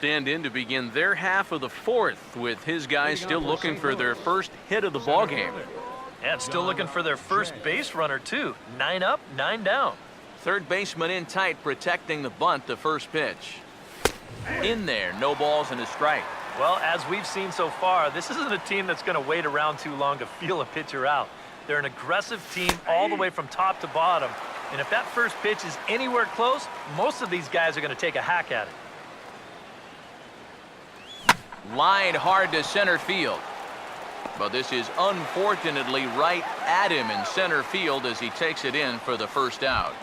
stand in to begin their half of the fourth, with his guys still looking for their first hit of the ball game. And still looking for their first base runner, too. 9 up, 9 down. Third baseman in tight, protecting the bunt. The first pitch. In there, no balls and a strike. Well, as we've seen so far, this isn't a team that's going to wait around too long to feel a pitcher out. They're an aggressive team all the way from top to bottom. And if that first pitch is anywhere close, most of these guys are going to take a hack at it. Line hard to center field. But this is unfortunately right at him in center field as he takes it in for the first out.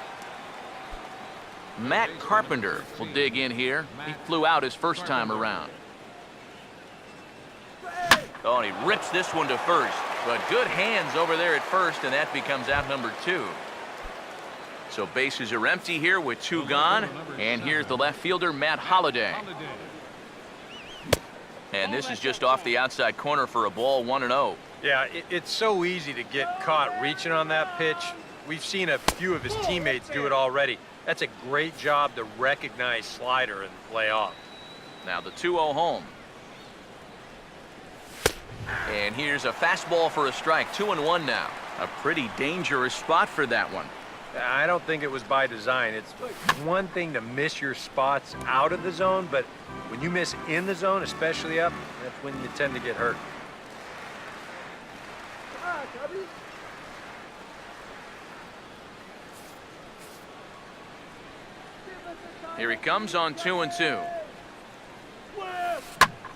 Matt Carpenter will dig in here. He flew out his first time around. Oh, and he rips this one to first. But good hands over there at first, and that becomes out number 2. So bases are empty here with 2 gone. And here's the left fielder, Matt Holliday. And this is just off the outside corner for a ball, 1-0. Yeah, it's so easy to get caught reaching on that pitch. We've seen a few of his teammates do it already. That's a great job to recognize slider and lay off. Now the 2-0 home. And here's a fastball for a strike. 2-1 now. A pretty dangerous spot for that one. I don't think it was by design. It's one thing to miss your spots out of the zone, but when you miss in the zone, especially up, that's when you tend to get hurt. Here he comes on 2-2.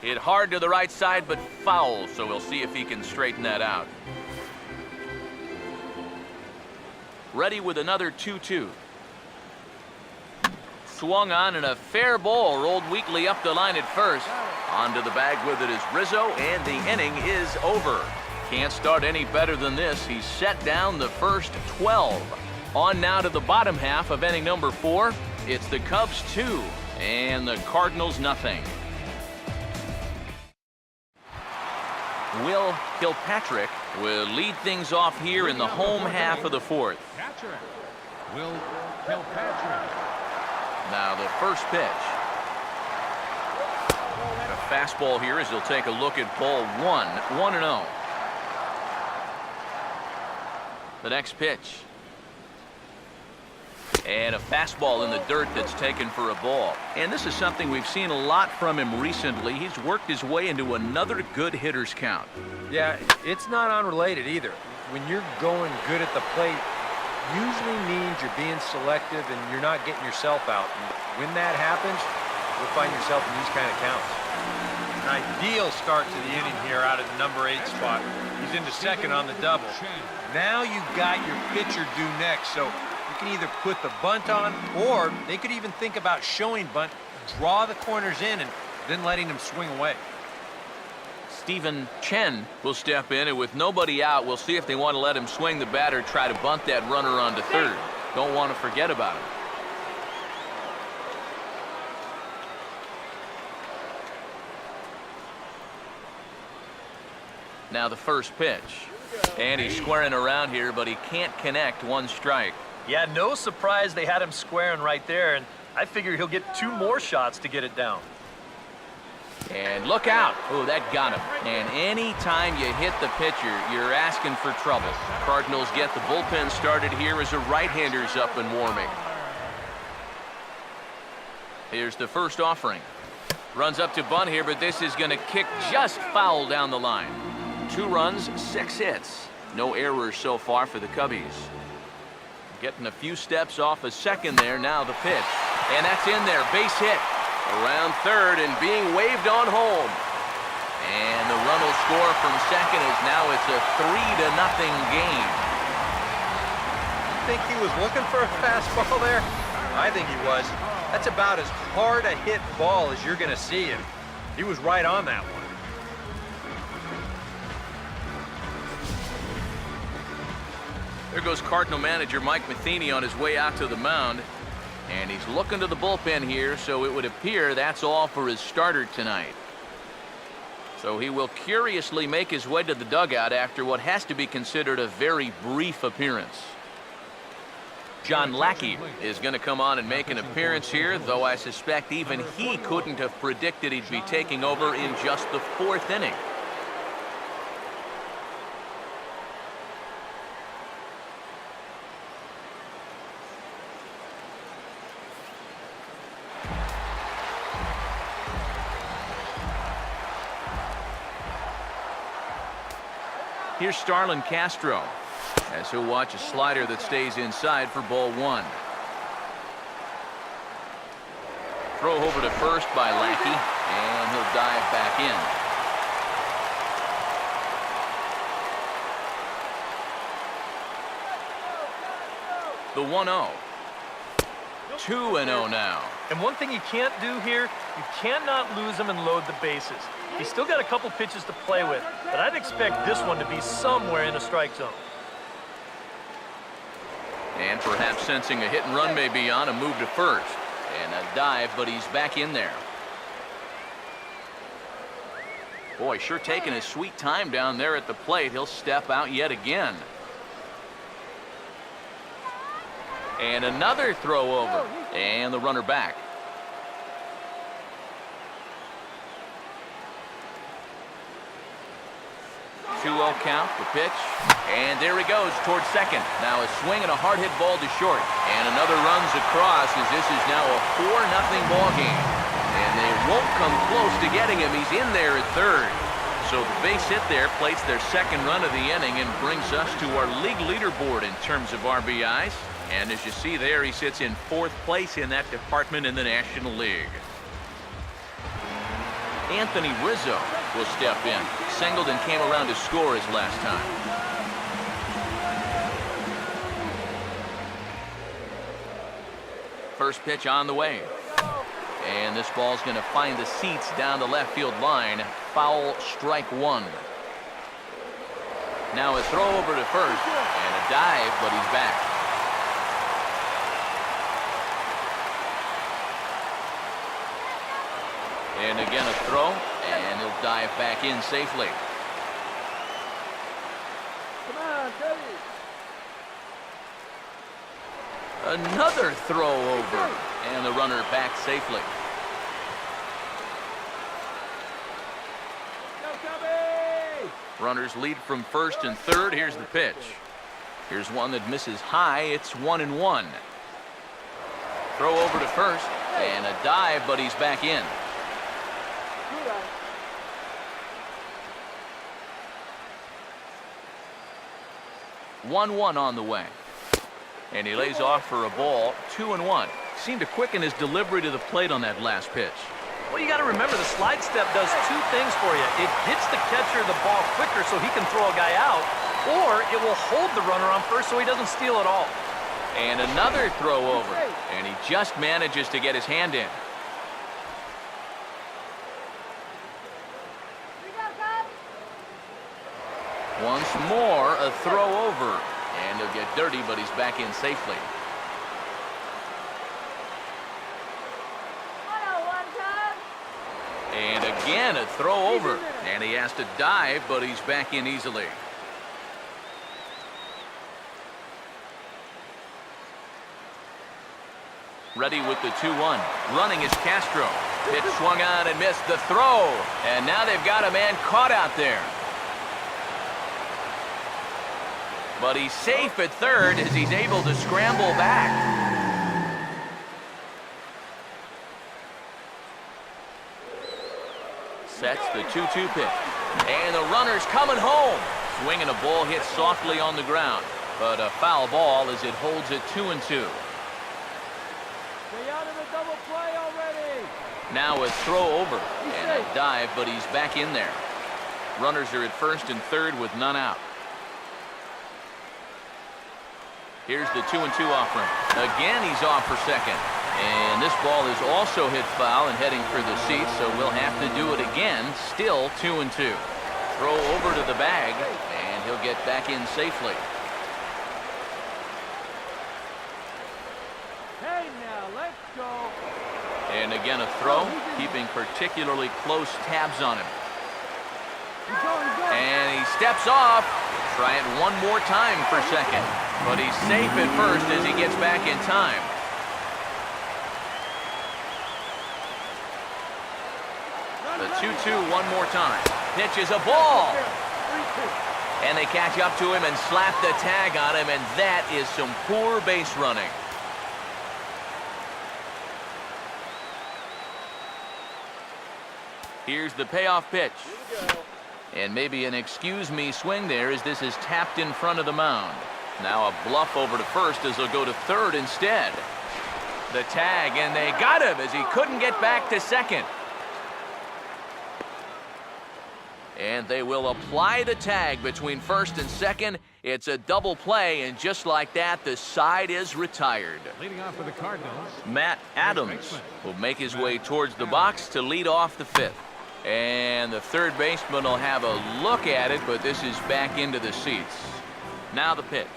Hit hard to the right side, but foul, so we'll see if he can straighten that out. Ready with another 2-2. Swung on and a fair ball rolled weakly up the line at first. Onto the bag with it is Rizzo, and the inning is over. Can't start any better than this. He's set down the first 12. On now to the bottom half of inning number 4. It's the Cubs 2 and the Cardinals nothing. Will Kilpatrick will lead things off here in the home half of the 4th. Will Kilpatrick. Now the first pitch. A fastball here as he'll take a look at ball 1, 1-0. The next pitch. And a fastball in the dirt that's taken for a ball. And this is something we've seen a lot from him recently. He's worked his way into another good hitter's count. Yeah, it's not unrelated either. When you're going good at the plate, usually means you're being selective and you're not getting yourself out. And when that happens, you'll find yourself in these kind of counts. An ideal start to the inning here out of the number 8 spot. He's into second on the double. Now you've got your pitcher due next, so you can either put the bunt on, or they could even think about showing bunt, draw the corners in, and then letting them swing away. Stephen Chen will step in, and with nobody out, we'll see if they want to let him swing the bat or try to bunt that runner onto third. Don't want to forget about him. Now the first pitch. And he's squaring around here, but he can't connect. 1 strike. Yeah, no surprise they had him squaring right there, and I figure he'll get 2 more shots to get it down. And look out. Oh, that got him. And any time you hit the pitcher, you're asking for trouble. Cardinals get the bullpen started here as a right-hander's up and warming. Here's the first offering. Runs up to bunt here, but this is going to kick just foul down the line. 2 runs, 6 hits. No errors so far for the Cubbies. Getting a few steps off a second there. Now the pitch. And that's in there. Base hit. Around third and being waved on home. And the run will score from second as now it's a 3-0 game. You think he was looking for a fastball there? I think he was. That's about as hard a hit ball as you're going to see, and he was right on that one. There goes Cardinal manager Mike Matheny on his way out to the mound. And he's looking to the bullpen here, so it would appear that's all for his starter tonight. So he will curiously make his way to the dugout after what has to be considered a very brief appearance. John Lackey is going to come on and make an appearance here, though I suspect even he couldn't have predicted he'd be taking over in just the 4th inning. Here's Starlin Castro, as he'll watch a slider that stays inside for ball 1. Throw over to first by Lackey, and he'll dive back in. The 1-0. 2-0 now. And one thing you can't do here, you cannot lose him and load the bases. He's still got a couple pitches to play with, but I'd expect this one to be somewhere in a strike zone. And perhaps sensing a hit and run may be on, a move to first. And a dive, but he's back in there. Boy, sure taking his sweet time down there at the plate. He'll step out yet again. And another throw over. And the runner back. 2-0 count, the pitch, and there he goes towards second. Now a swing and a hard hit ball to short, and another runs across as this is now a 4-0 ball game. And they won't come close to getting him. He's in there at third. So the base hit there plates their second run of the inning and brings us to our league leaderboard in terms of RBIs. And as you see there, he sits in 4th place in that department in the National League. Anthony Rizzo will step in. Singleton came around to score his last time. First pitch on the way. And this ball's going to find the seats down the left field line. Foul, strike 1. Now a throw over to first and a dive, but he's back. And again a throw, and he'll dive back in safely. Come on, Teddy. Another throw over, and the runner back safely. Runners lead from first and third. Here's the pitch. Here's one that misses high. It's 1-1. Throw over to first, and a dive, but he's back in. 1-1 on the way. And he lays off for a ball, 2-1. Seemed to quicken his delivery to the plate on that last pitch. Well, you got to remember the slide step does 2 things for you. It gets the catcher the ball quicker so he can throw a guy out, or it will hold the runner on first so he doesn't steal it all. And another throw over, and he just manages to get his hand in. Once more, a throw over. And he'll get dirty, but he's back in safely. And again, a throw over. And he has to dive, but he's back in easily. Ready with the 2-1. Running is Castro. Pitch swung on and missed the throw. And now they've got a man caught out there. But he's safe at third as he's able to scramble back. Sets the 2-2 pitch. And the runner's coming home. Swinging a ball hit softly on the ground. But a foul ball as it holds it 2-2. Stay out of the double play already. Now a throw over and a dive, but he's back in there. Runners are at first and third with none out. Here's the 2-2 offering. Again, he's off for second. And this ball is also hit foul and heading for the seats, so we'll have to do it again. Still 2-2. Throw over to the bag, and he'll get back in safely. Hey, now, let's go. And again, a throw, keeping particularly close tabs on him. And he steps off. Try it one more time for second. But he's safe at first as he gets back in time. The 2-2 one more time. Pitches a ball. And they catch up to him and slap the tag on him, and that is some poor base running. Here's the payoff pitch. And maybe an excuse me swing there as this is tapped in front of the mound. Now a bluff over to first as they'll go to third instead. The tag, and they got him as he couldn't get back to second. And they will apply the tag between first and second. It's a double play, and just like that, the side is retired. Leading off for the Cardinals, Matt Adams will make his way towards the box to lead off the fifth. And the third baseman will have a look at it, but this is back into the seats. Now the pitch.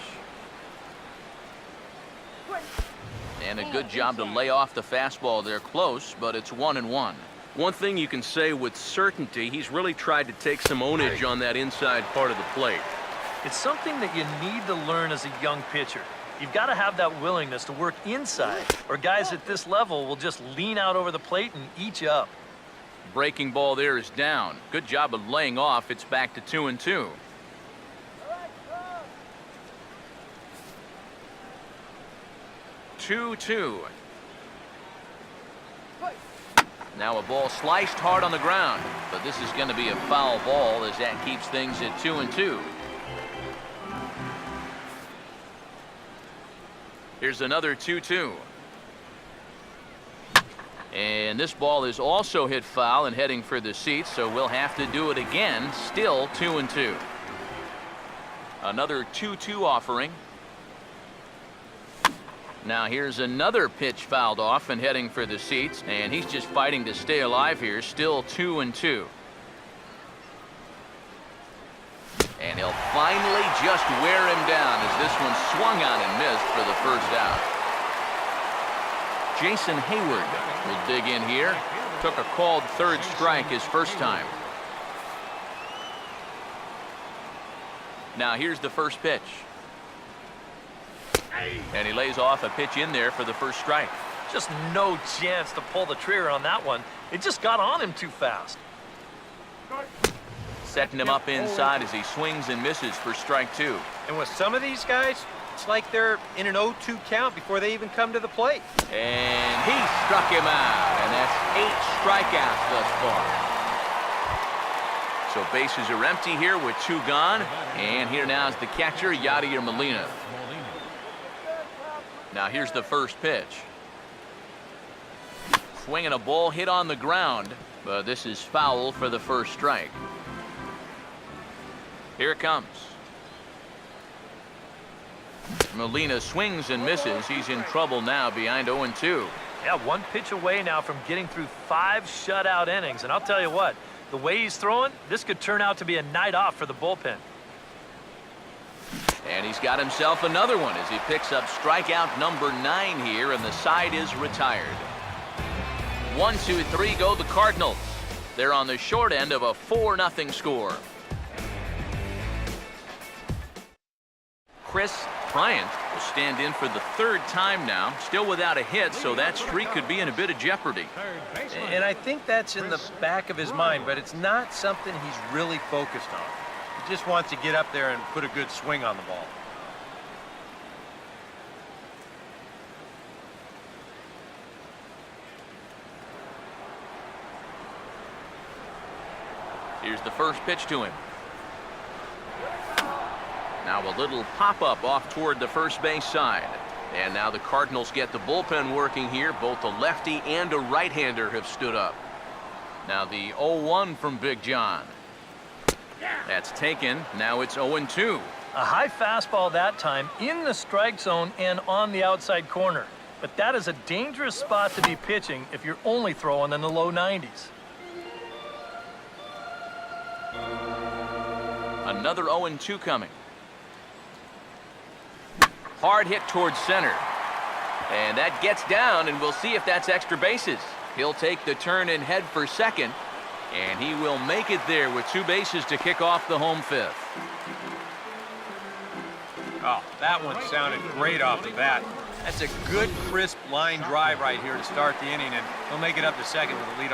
And a good job to lay off the fastball there close, but it's 1-1. One thing you can say with certainty, he's really tried to take some ownage on that inside part of the plate. It's something that you need to learn as a young pitcher. You've got to have that willingness to work inside, or guys at this level will just lean out over the plate and eat you up. Breaking ball there is down. Good job of laying off. It's back to 2-2. Now a ball sliced hard on the ground, but this is going to be a foul ball as that keeps things at 2-2. Here's another 2-2. And this ball is also hit foul and heading for the seats, so we'll have to do it again. Still 2-2. Another 2-2 offering. Now here's another pitch fouled off and heading for the seats, and he's just fighting to stay alive here. Still 2-2. And he'll finally just wear him down as this one swung on and missed for the first out. Jason Hayward will dig in here. Took a called third strike his first time. Now here's the first pitch. And he lays off a pitch in there for the first strike. Just no chance to pull the trigger on that one. It just got on him too fast. Setting him up inside as he swings and misses for strike two. And with some of these guys, it's like they're in an 0-2 count before they even come to the plate. And he struck him out, and that's 8 strikeouts thus far. So bases are empty here with 2 gone, and here now is the catcher, Yadier Molina. Now here's the first pitch. Swinging a ball hit on the ground, but this is foul for the first strike. Here it comes. Molina swings and misses. He's in trouble now behind 0-2. Yeah, 1 pitch away now from getting through 5 shutout innings. And I'll tell you what, the way he's throwing, this could turn out to be a night off for the bullpen. And he's got himself another one as he picks up strikeout number 9 here, and the side is retired. 1, 2, 3 go the Cardinals. They're on the short end of a 4-0 score. Chris Bryant will stand in for the 3rd time now, still without a hit, so that streak could be in a bit of jeopardy. And I think that's in the back of his mind, but it's not something he's really focused on. He just wants to get up there and put a good swing on the ball. Here's the first pitch to him. Now a little pop-up off toward the first base side. And now the Cardinals get the bullpen working here. Both a lefty and a right-hander have stood up. Now the 0-1 from Big John. That's taken. Now it's 0-2. A high fastball that time in the strike zone and on the outside corner. But that is a dangerous spot to be pitching if you're only throwing in the low 90s. Another 0-2 coming. Hard hit towards center. And that gets down, and we'll see if that's extra bases. He'll take the turn and head for second. And he will make it there with 2 bases to kick off the home 5th. Oh, that one sounded great off the bat. That's a good, crisp line drive right here to start the inning, and he'll make it up to second with a lead off.